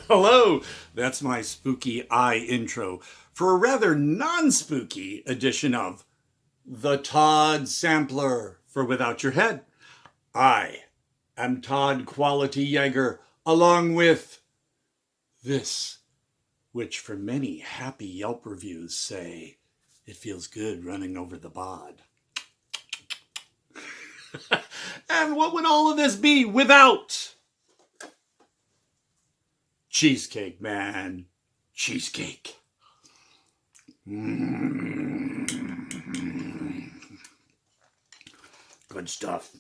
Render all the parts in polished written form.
Hello, that's my spooky eye intro for a rather non-spooky edition of the Todd Sampler for Without Your Head. I am Todd Quality Jaeger, along with this, which for many happy Yelp reviews say, it feels good running over the bod. And what would all of this be without cheesecake, man? Cheesecake. Good stuff.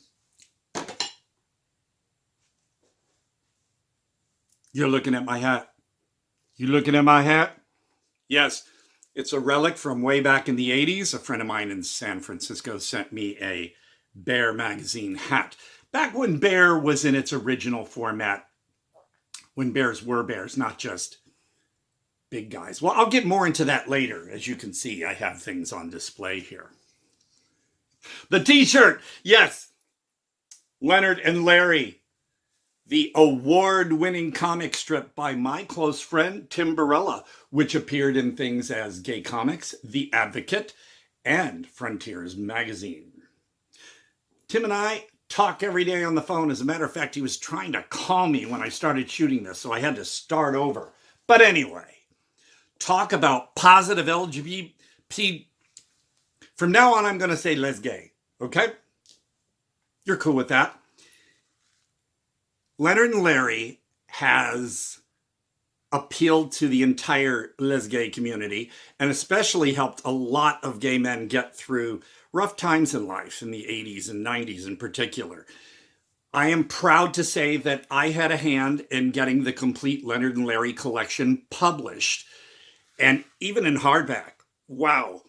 You're looking at my hat. You looking at my hat? Yes, it's a relic from way back in the 80s. A friend of mine in San Francisco sent me a Bear magazine hat. Back when Bear was in its original format, when bears were bears, not just big guys. Well, I'll get more into that later. As you can see, I have things on display here. The t-shirt, yes. Leonard and Larry, the award-winning comic strip by my close friend, Tim Barella, which appeared in things as Gay Comics, The Advocate, and Frontiers Magazine. Tim and I talk every day on the phone. As a matter of fact, he was trying to call me when I started shooting this, so I had to start over. But anyway, talk about positive LGBT. From now on, I'm going to say les gay, okay? You're cool with that. Leonard and Larry has appealed to the entire les gay community and especially helped a lot of gay men get through rough times in life in the 80s and 90s in particular. I am proud to say that I had a hand in getting the complete Leonard and Larry collection published, and even in hardback. Wow.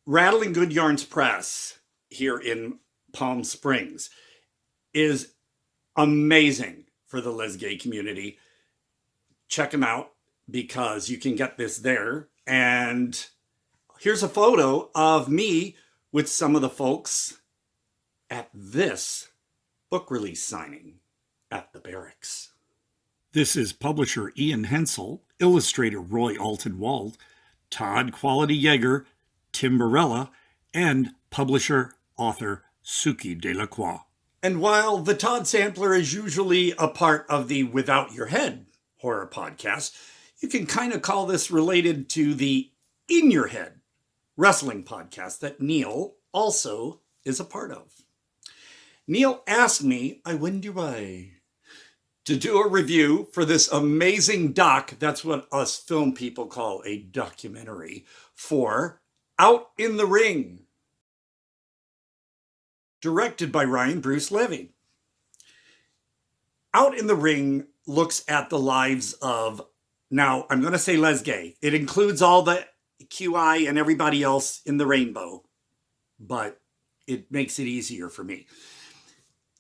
Rattling Good Yarns Press here in Palm Springs is amazing for the les gay community. Check them out because you can get this there. And here's a photo of me with some of the folks at this book release signing at the Barracks. This is publisher Ian Hensel, illustrator Roy Alton-Wald, Todd Quality Jaeger, Tim Barella, and publisher author Suki Delacroix. And while the Todd Sampler is usually a part of the Without Your Head horror podcast, you can kind of call this related to the In Your Head wrestling podcast that Neil also is a part of. Neil asked me, I wonder why, to do a review for this amazing doc, that's what us film people call a documentary, for Out in the Ring, directed by Ryan Bruce Levy. Out in the Ring looks at the lives of, now I'm going to say les gay. It includes all the QI and everybody else in the rainbow, but it makes it easier for me.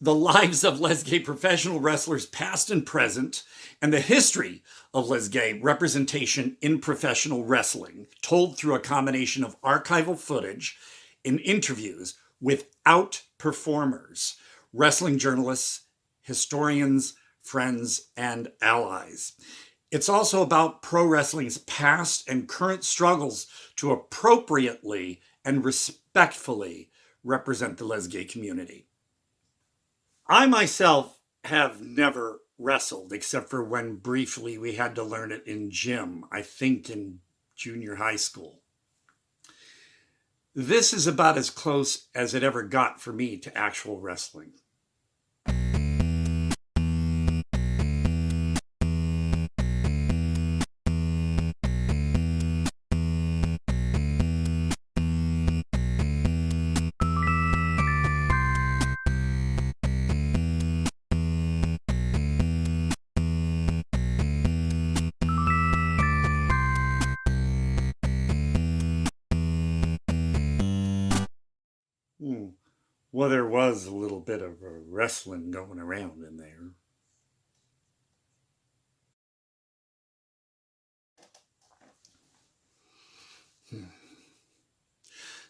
The lives of les gay professional wrestlers past and present, and the history of les gay representation in professional wrestling, told through a combination of archival footage and interviews with out-performers, wrestling journalists, historians, friends, and allies. It's also about pro wrestling's past and current struggles to appropriately and respectfully represent the les gay community. I myself have never wrestled, except for when briefly we had to learn it in gym, I think in junior high school. This is about as close as it ever got for me to actual wrestling. Well, there was a little bit of wrestling going around in there.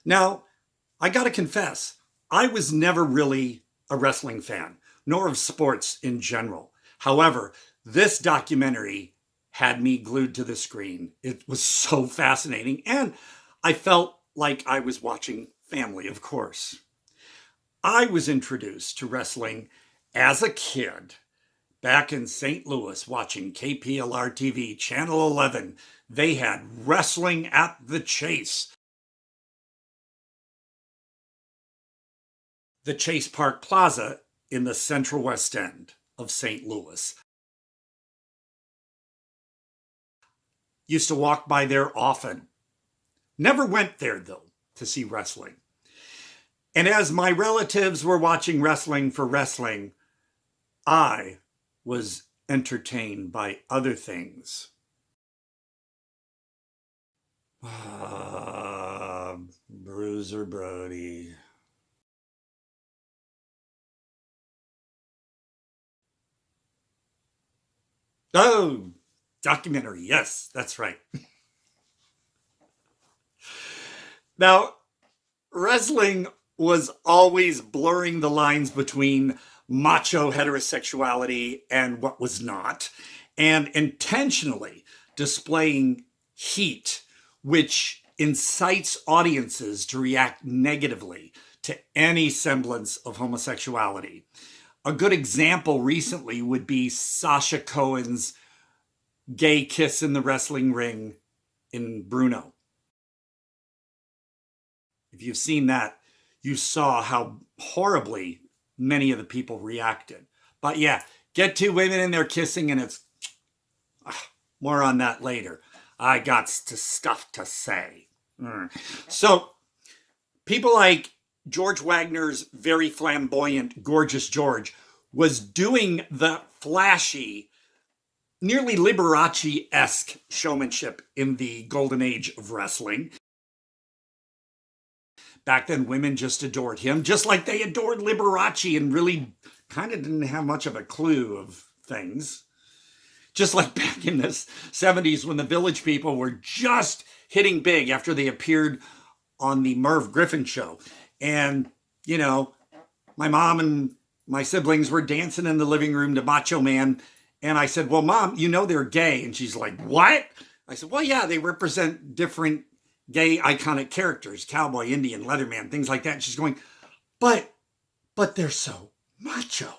Now, I gotta confess, I was never really a wrestling fan, nor of sports in general. However, This documentary had me glued to the screen. It was so fascinating. And I felt like I was watching family, of course. I was introduced to wrestling as a kid back in St. Louis watching KPLR TV, Channel 11. They had Wrestling at the Chase. The Chase Park Plaza in the Central West End of St. Louis. Used to walk by there often. Never went there, though, to see wrestling. And as my relatives were watching wrestling for wrestling, I was entertained by other things. Bruiser Brody. Oh, documentary. Yes, that's right. Now, wrestling was always blurring the lines between macho heterosexuality and what was not, and intentionally displaying heat, which incites audiences to react negatively to any semblance of homosexuality. A good example recently would be Sasha Cohen's gay kiss in the wrestling ring in Bruno. If you've seen that, you saw how horribly many of the people reacted. But yeah, get two women in there kissing and it's more on that later. I got stuff to say. So people like George Wagner's very flamboyant, gorgeous George was doing the flashy, nearly Liberace-esque showmanship in the golden age of wrestling. Back then, women just adored him, just like they adored Liberace and really kind of didn't have much of a clue of things. Just like back in the 70s when the Village People were just hitting big after they appeared on the Merv Griffin show. And, you know, my mom and my siblings were dancing in the living room to Macho Man. And I said, well, Mom, you know they're gay. And she's like, what? I said, well, yeah, they represent different gay iconic characters, cowboy, Indian, Leatherman, things like that. And she's going, but they're so macho.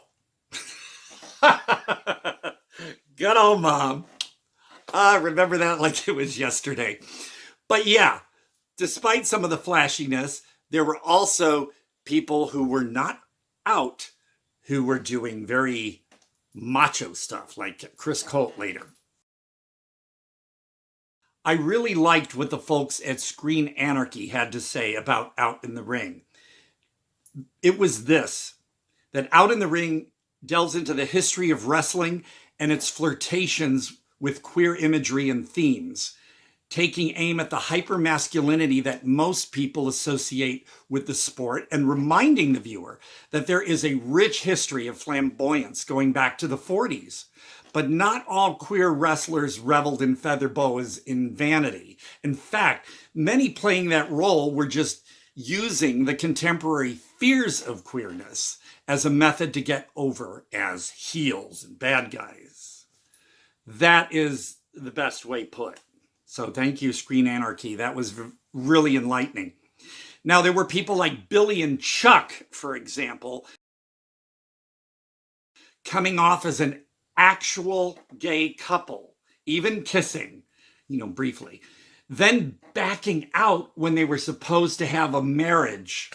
Good old Mom. I remember that like it was yesterday. But yeah, despite some of the flashiness, there were also people who were not out who were doing very macho stuff, like Chris Colt later. I really liked what the folks at Screen Anarchy had to say about Out in the Ring. It was this, that Out in the Ring delves into the history of wrestling and its flirtations with queer imagery and themes, taking aim at the hypermasculinity that most people associate with the sport and reminding the viewer that there is a rich history of flamboyance going back to the 40s. But not all queer wrestlers reveled in feather boas in vanity. In fact, many playing that role were just using the contemporary fears of queerness as a method to get over as heels and bad guys. That is the best way put. So thank you, Screen Anarchy. That was really enlightening. Now, there were people like Billy and Chuck, for example, coming off as an actual gay couple, even kissing, briefly, then backing out when they were supposed to have a marriage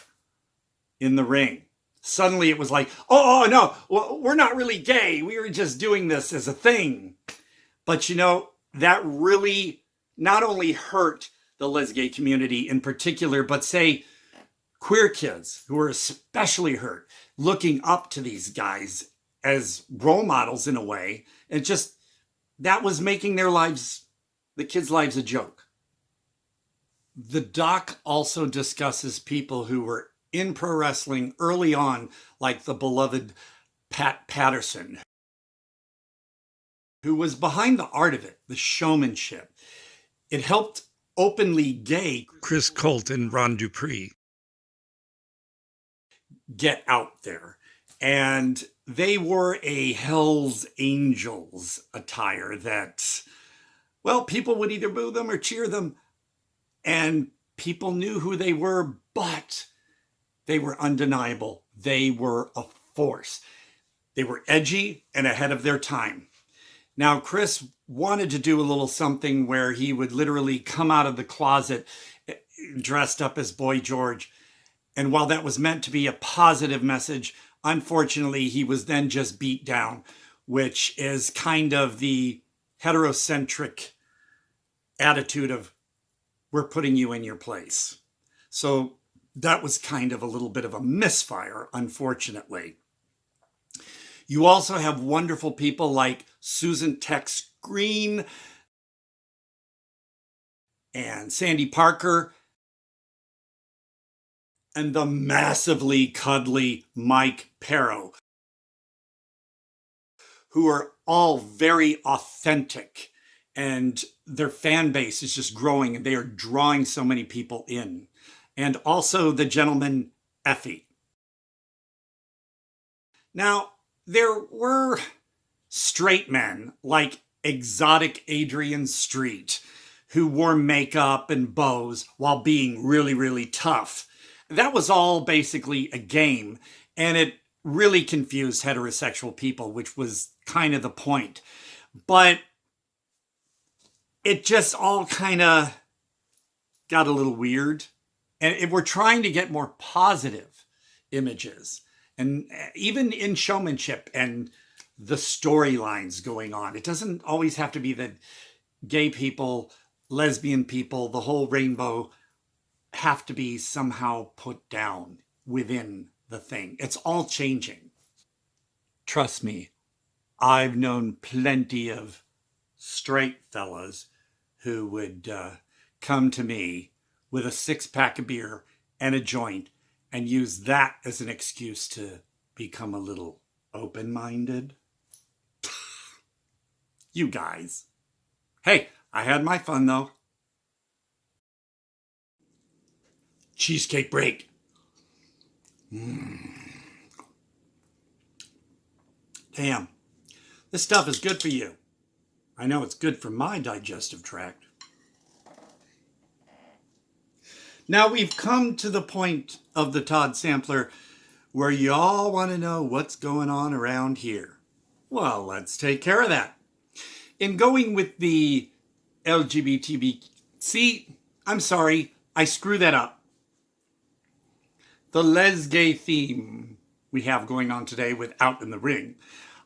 in the ring. Suddenly it was like, oh no, well, we're not really gay. We were just doing this as a thing. But that really not only hurt the lesgay community in particular, but say queer kids who were especially hurt, looking up to these guys as role models in a way. And just, that was making their lives, the kids' lives, a joke. The doc also discusses people who were in pro wrestling early on, like the beloved Pat Patterson, who was behind the art of it, the showmanship. It helped openly gay Chris Colt and Ron Dupree get out there. And they wore a Hell's Angels attire that, well, people would either boo them or cheer them, and people knew who they were, but they were undeniable. They were a force. They were edgy and ahead of their time. Now, Chris wanted to do a little something where he would literally come out of the closet dressed up as Boy George. And while that was meant to be a positive message, unfortunately, he was then just beat down, which is kind of the heterocentric attitude of, we're putting you in your place. So that was kind of a little bit of a misfire, unfortunately. You also have wonderful people like Susan Tex Green and Sandy Parker and the massively cuddly Mike Perro, who are all very authentic, and their fan base is just growing and they are drawing so many people in. And also the gentleman Effie. Now, there were straight men like exotic Adrian Street who wore makeup and bows while being really, really tough. That was all basically a game, and it really confused heterosexual people, which was kind of the point. But it just all kind of got a little weird. And we're trying to get more positive images, and even in showmanship and the storylines going on. It doesn't always have to be that gay people, lesbian people, the whole rainbow have to be somehow put down within the thing. It's all changing. Trust me, I've known plenty of straight fellas who would come to me with a 6-pack of beer and a joint and use that as an excuse to become a little open-minded. You guys. Hey, I had my fun though. Cheesecake break. Damn, this stuff is good for you. I know it's good for my digestive tract. Now we've come to the point of the Todd Sampler where you all want to know what's going on around here. Well, let's take care of that. In going with the LGBTQ, see, I'm sorry, I screwed that up. The les-gay theme we have going on today with Out in the Ring,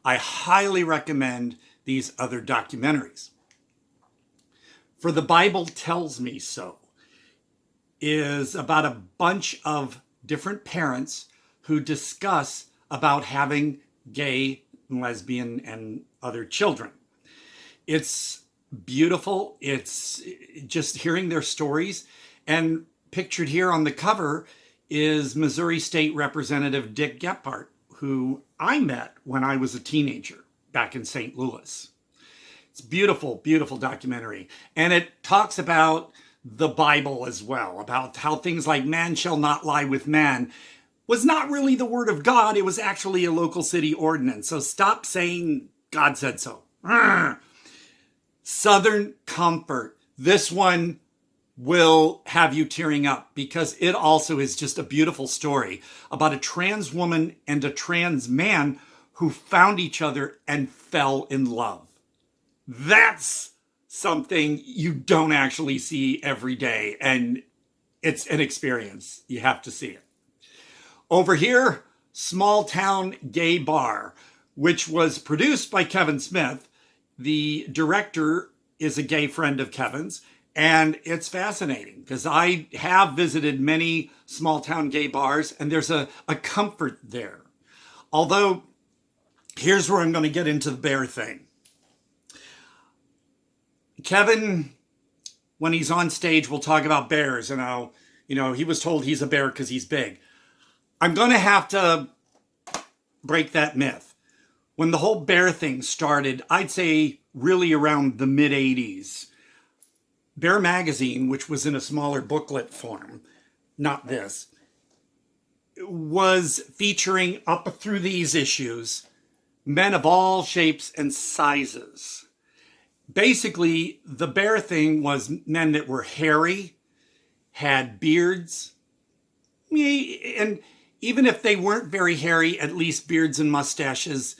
I highly recommend these other documentaries. For the Bible Tells Me So is about a bunch of different parents who discuss about having gay, lesbian, and other children. It's beautiful. It's just hearing their stories. And pictured here on the cover is Missouri State Representative Dick Gephardt, who I met when I was a teenager back in St. Louis. It's beautiful, beautiful documentary. And it talks about the Bible as well, about how things like man shall not lie with man was not really the word of God. It was actually a local city ordinance. So stop saying God said so. Southern Comfort. This one will have you tearing up because it also is just a beautiful story about a trans woman and a trans man who found each other and fell in love. That's something you don't actually see every day, and it's an experience. You have to see it. Over here, Small Town Gay Bar, which was produced by Kevin Smith. The director is a gay friend of Kevin's, and it's fascinating because I have visited many small town gay bars, and there's a comfort there. Although, here's where I'm going to get into the bear thing. Kevin, when he's on stage, will talk about bears and how, he was told he's a bear because he's big. I'm going to have to break that myth. When the whole bear thing started, I'd say really around the mid-'80s, Bear Magazine, which was in a smaller booklet form, not this, was featuring up through these issues men of all shapes and sizes. Basically, the bear thing was men that were hairy, had beards, and even if they weren't very hairy, at least beards and mustaches,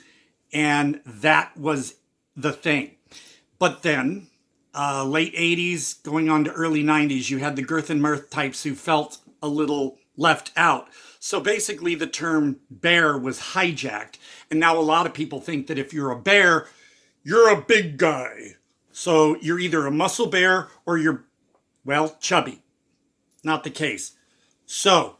and that was the thing. But then, late 80s, going on to early 90s, you had the girth and mirth types who felt a little left out. So basically the term bear was hijacked. And now a lot of people think that if you're a bear, you're a big guy. So you're either a muscle bear or you're, well, chubby. Not the case. So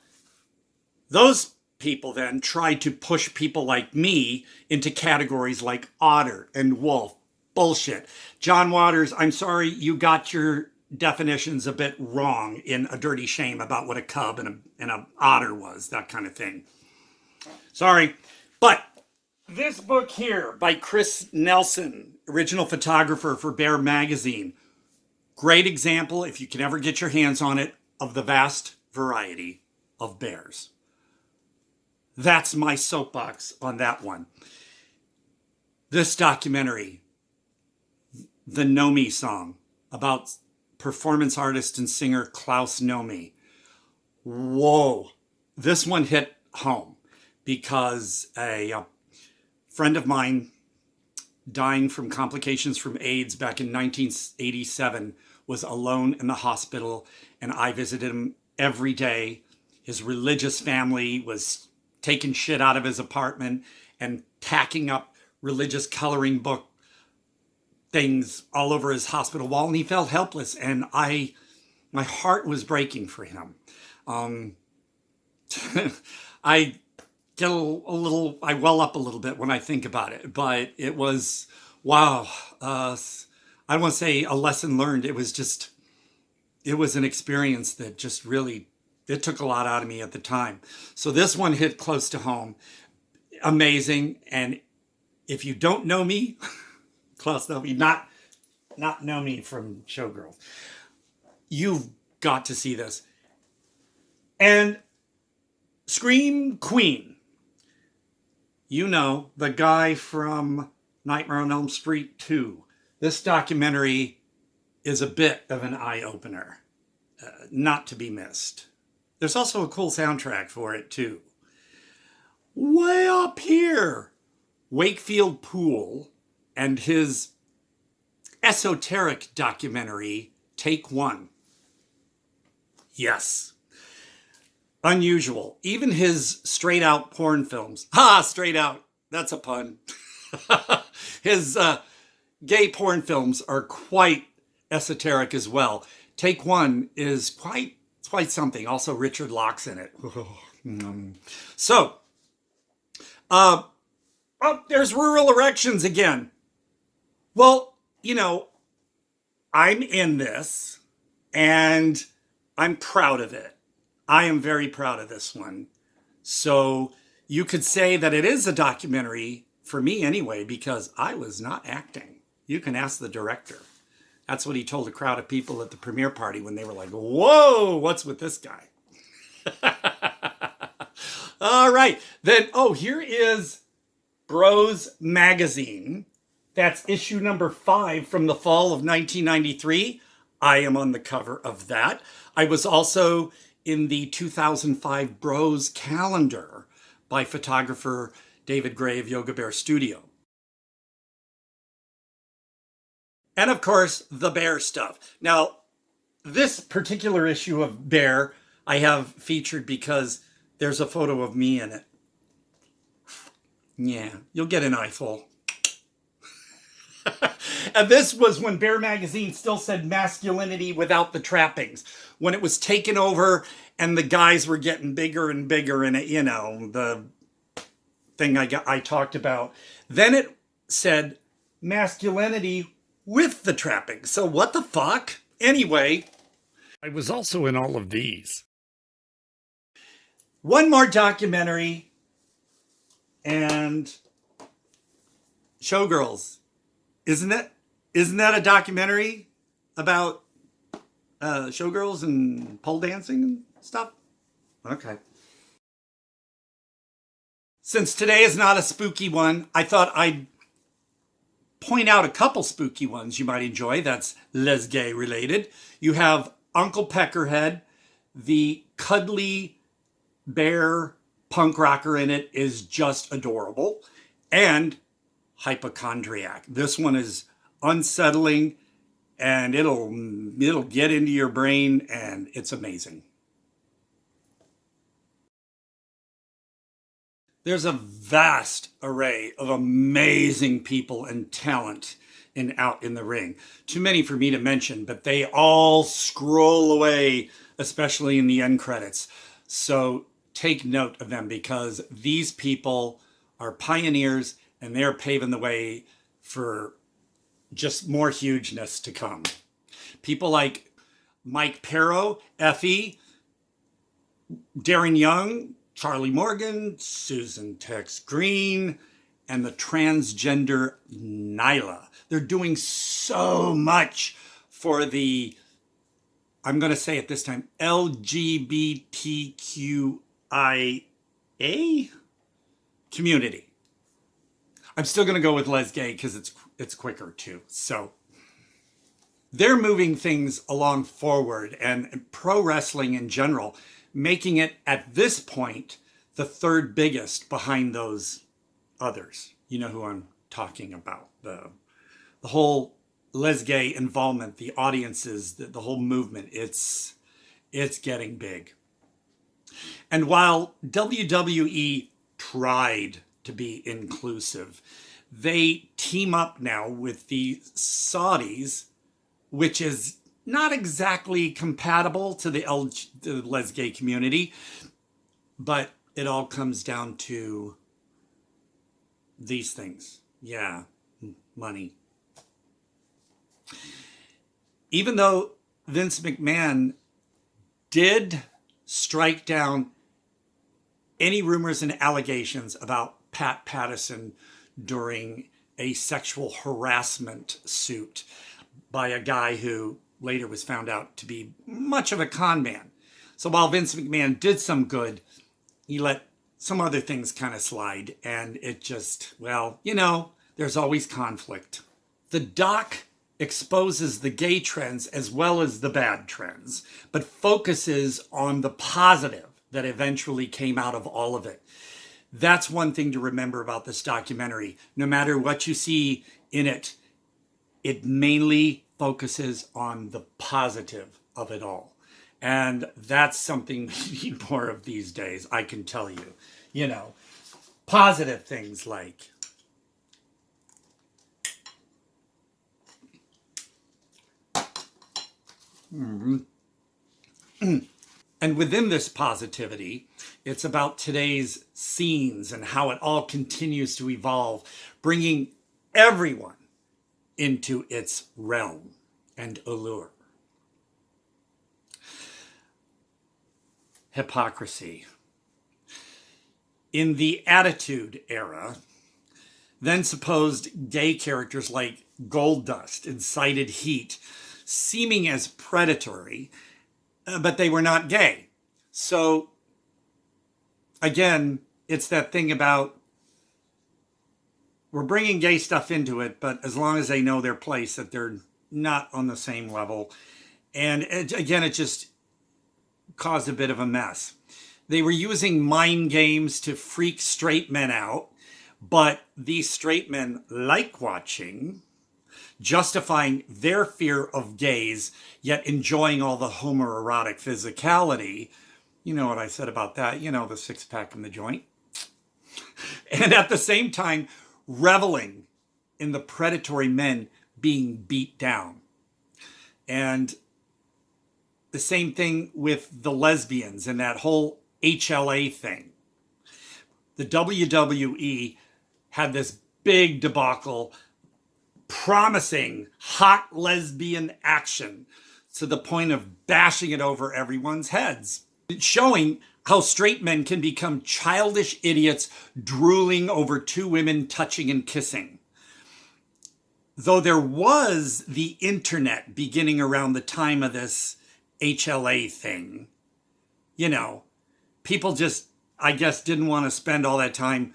those people then tried to push people like me into categories like otter and wolf. Bullshit. John Waters, I'm sorry, you got your definitions a bit wrong in A Dirty Shame about what a cub and a otter was, that kind of thing. Sorry. But this book here by Chris Nelson, original photographer for Bear Magazine, great example, if you can ever get your hands on it, of the vast variety of bears. That's my soapbox on that one. This documentary, the Nomi song, about performance artist and singer Klaus Nomi. Whoa, this one hit home because a friend of mine dying from complications from AIDS back in 1987 was alone in the hospital, and I visited him every day. His religious family was taking shit out of his apartment and tacking up religious coloring book things all over his hospital wall, and he felt helpless, and my heart was breaking for him. I get I well up a little bit when I think about it, but it was, wow. I don't want to say a lesson learned. It was an experience that just really, it took a lot out of me at the time. So this one hit close to home. Amazing. And if you don't know me, Klaus Nomi, not know me from Showgirls, you've got to see this. And Scream Queen, you know, the guy from Nightmare on Elm Street 2. This documentary is a bit of an eye-opener, not to be missed. There's also a cool soundtrack for it, too. Way up here, Wakefield Poole and his esoteric documentary, Take One. Yes. Unusual. Even his straight out porn films. Ha! Straight out. That's a pun. His gay porn films are quite esoteric as well. Take One is quite something. Also Richard Locke's in it. So, there's rural erections again. Well, you know, I'm in this and I'm proud of it. I am very proud of this one. So you could say that it is a documentary for me anyway, because I was not acting. You can ask the director. That's what he told a crowd of people at the premiere party when they were like, whoa, what's with this guy? All right. Then, here is Bros Magazine. That's issue number 5 from the fall of 1993. I am on the cover of that. I was also in the 2005 Bros calendar by photographer David Gray of Yoga Bear Studio. And of course, the Bear stuff. Now, this particular issue of Bear I have featured because there's a photo of me in it. Yeah, you'll get an eyeful. And this was when Bear Magazine still said masculinity without the trappings. When it was taken over and the guys were getting bigger and bigger, and you know, the thing I talked about. Then it said masculinity with the trappings. So what the fuck? Anyway, I was also in all of these. One more documentary, and Showgirls. Isn't that a documentary about showgirls and pole dancing and stuff? Okay. Since today is not a spooky one, I thought I'd point out a couple spooky ones you might enjoy that's les gay related. You have Uncle Peckerhead, the cuddly bear punk rocker in it is just adorable, and Hypochondriac. This one is unsettling and it'll get into your brain and it's amazing. There's a vast array of amazing people and talent out in the ring. Too many for me to mention, but they all scroll away, especially in the end credits. So take note of them because these people are pioneers and they're paving the way for just more hugeness to come. People like Mike Perro, Effie, Darren Young, Charlie Morgan, Susan Tex Green, and the transgender Nyla. They're doing so much for the, I'm going to say it this time, LGBTQIA community. I'm still going to go with les gay because it's quicker too. So they're moving things along forward, and pro wrestling in general, making it at this point the third biggest behind those others. You know who I'm talking about. The whole les gay involvement, the audiences, the whole movement, it's getting big. And while WWE tried to be inclusive, they team up now with the Saudis, which is not exactly compatible to the les gay community, but it all comes down to these things. Yeah, money. Even though Vince McMahon did strike down any rumors and allegations about Pat Patterson during a sexual harassment suit by a guy who later was found out to be much of a con man. So while Vince McMahon did some good, he let some other things kind of slide, and it just, well, you know, there's always conflict. The doc exposes the gay trends as well as the bad trends, but focuses on the positive that eventually came out of all of it. That's one thing to remember about this documentary. No matter what you see in it, it mainly focuses on the positive of it all. And that's something we need more of these days, I can tell you. You know, positive things like and within this positivity, it's about today's scenes and how it all continues to evolve, bringing everyone into its realm and allure. Hypocrisy. In the Attitude Era, then supposed gay characters like Goldust incited Heat, seeming as predatory, but they were not gay. So, again, it's that thing about we're bringing gay stuff into it, but as long as they know their place, that they're not on the same level. And again, it just caused a bit of a mess. They were using mind games to freak straight men out, but these straight men like watching, justifying their fear of gays, yet enjoying all the homoerotic physicality. You know what I said about that, you know, the six-pack and the joint. And at the same time, reveling in the predatory men being beat down. And the same thing with the lesbians and that whole HLA thing. The WWE had this big debacle promising hot lesbian action to the point of bashing it over everyone's heads, showing how straight men can become childish idiots drooling over two women touching and kissing. Though there was the internet beginning around the time of this HLA thing, you know, people just I guess, didn't want to spend all that time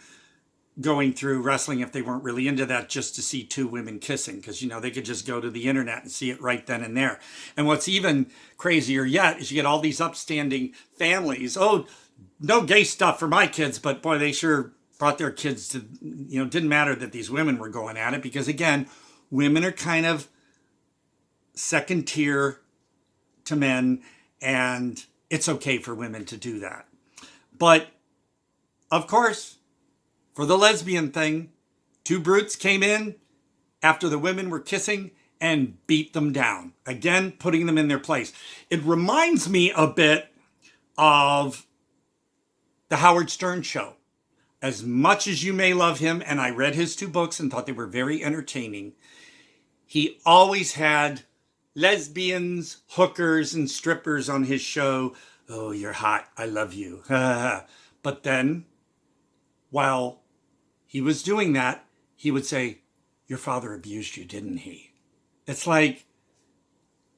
going through wrestling if they weren't really into that just to see two women kissing, because they could just go to the internet and see it right then and there. And what's even crazier yet is you get all these upstanding families. Oh, no gay stuff for my kids, but boy, they sure brought their kids to, didn't matter that these women were going at it, because again, women are kind of second tier to men, and it's okay for women to do that. But of course, for the lesbian thing, two brutes came in after the women were kissing and beat them down. Again, putting them in their place. It reminds me a bit of the Howard Stern show. As much as you may love him, and I read his 2 books and thought they were very entertaining, he always had lesbians, hookers, and strippers on his show. Oh, you're hot. I love you. But then, while he was doing that, he would say, your father abused you, didn't he? It's like,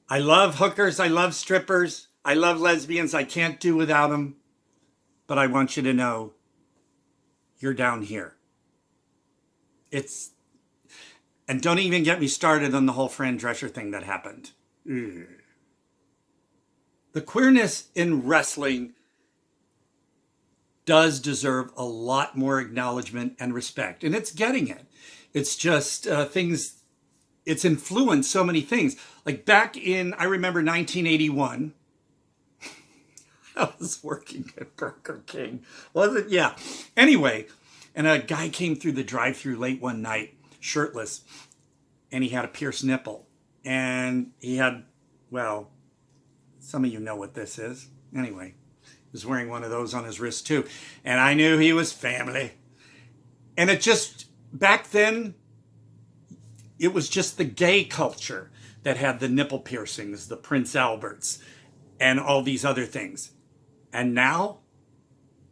I love hookers, I love strippers, I love lesbians, I can't do without them, but I want you to know, you're down here. And don't even get me started on the whole Fran Drescher thing that happened. Ugh. The queerness in wrestling does deserve a lot more acknowledgement and respect, and it's getting it. It's just it's influenced so many things. Like back in, I remember 1981, I was working at Burger King. Was it? Yeah. Anyway, and a guy came through the drive-thru late one night, shirtless, and he had a pierced nipple. And he had, well, some of you know what this is. Anyway, he was wearing one of those on his wrist too. And I knew he was family. And it just, back then, it was just the gay culture that had the nipple piercings, the Prince Alberts, and all these other things. And now,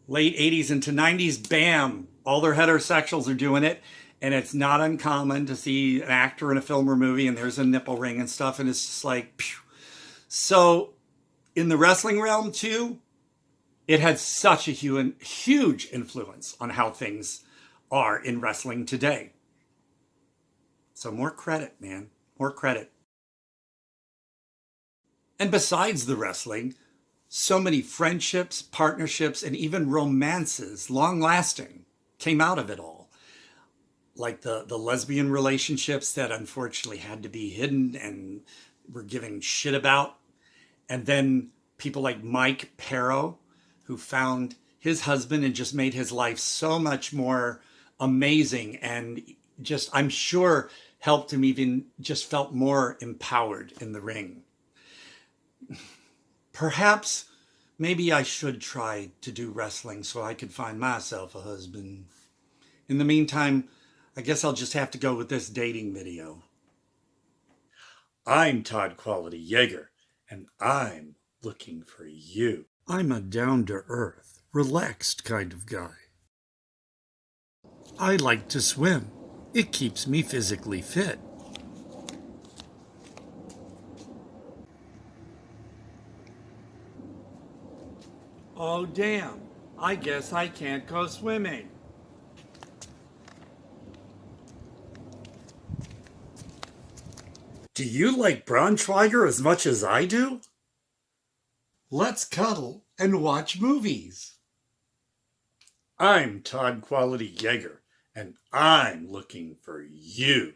late 80s into 90s, bam, all their heterosexuals are doing it. And it's not uncommon to see an actor in a film or movie and there's a nipple ring and stuff. And it's just like, phew. So in the wrestling realm too, it had such a huge influence on how things are in wrestling today. So more credit, man, more credit. And besides the wrestling, so many friendships, partnerships, and even romances, long-lasting, came out of it all. Like the lesbian relationships that unfortunately had to be hidden and were giving shit about. And then people like Mike Perro, who found his husband and just made his life so much more amazing, and just, I'm sure, helped him even just felt more empowered in the ring. Perhaps, maybe I should try to do wrestling so I could find myself a husband. In the meantime, I guess I'll just have to go with this dating video. I'm Todd Quality Jaeger, and I'm looking for you. I'm a down-to-earth, relaxed kind of guy. I like to swim. It keeps me physically fit. Oh, damn. I guess I can't go swimming. Do you like Braunschweiger as much as I do? Let's cuddle and watch movies. I'm Todd Quality Jaeger, and I'm looking for you.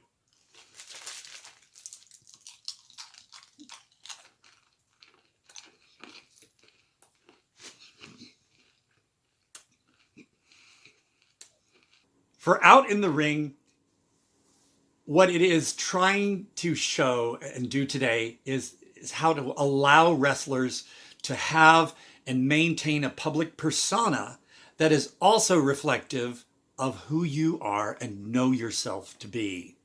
For Out in the Ring, what it is trying to show and do today is how to allow wrestlers to have and maintain a public persona that is also reflective of who you are and know yourself to be.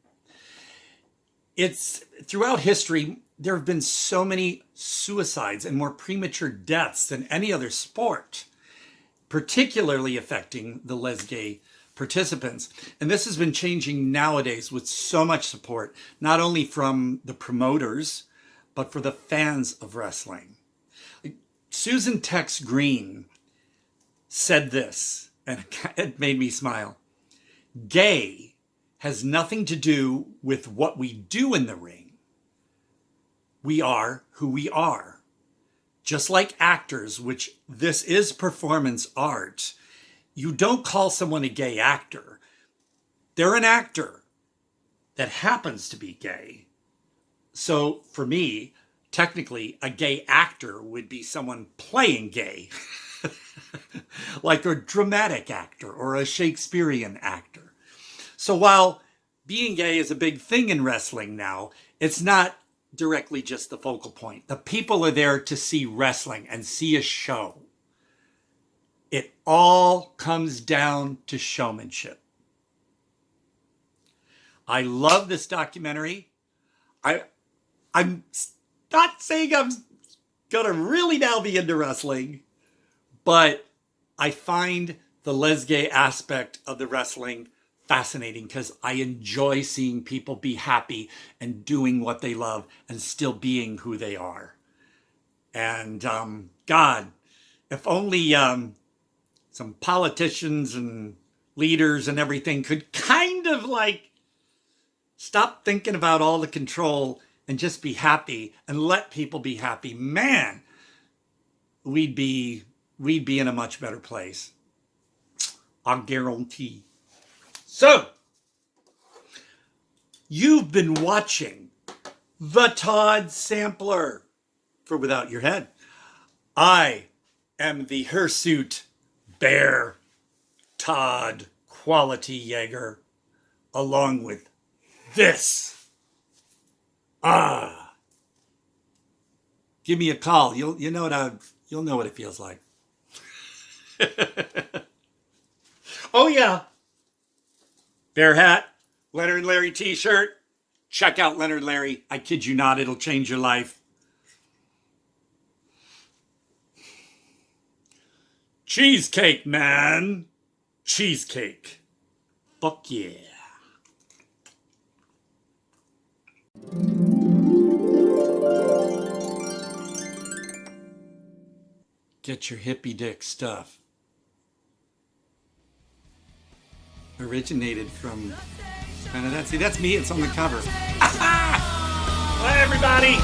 It's throughout history, there have been so many suicides and more premature deaths than any other sport, particularly affecting the les-gay participants. And this has been changing nowadays with so much support, not only from the promoters, but for the fans of wrestling. Susan Tex Green said this, and it made me smile. Gay has nothing to do with what we do in the ring. We are who we are. Just like actors, which this is performance art, you don't call someone a gay actor. They're an actor that happens to be gay. So for me, technically, a gay actor would be someone playing gay, like a dramatic actor or a Shakespearean actor. So while being gay is a big thing in wrestling now, it's not directly just the focal point. The people are there to see wrestling and see a show. It all comes down to showmanship. I love this documentary. I'm not saying I'm gonna really now be into wrestling, but I find the lesgay aspect of the wrestling fascinating because I enjoy seeing people be happy and doing what they love and still being who they are. And God, if only some politicians and leaders and everything could kind of like stop thinking about all the control and just be happy and let people be happy, man, we'd be in a much better place. I guarantee. So, you've been watching the Todd Sampler for Without Your Head. I am the hirsute bear, Todd Quality Jaeger, along with this. Give me a call. You'll know what it feels like. Oh yeah. Bear hat, Leonard and Larry t-shirt. Check out Leonard and Larry. I kid you not, it'll change your life. Cheesecake, man. Cheesecake. Fuck yeah. Get your hippie dick stuff. Originated from kind of that. See, that's me. It's on the cover. Bye, everybody.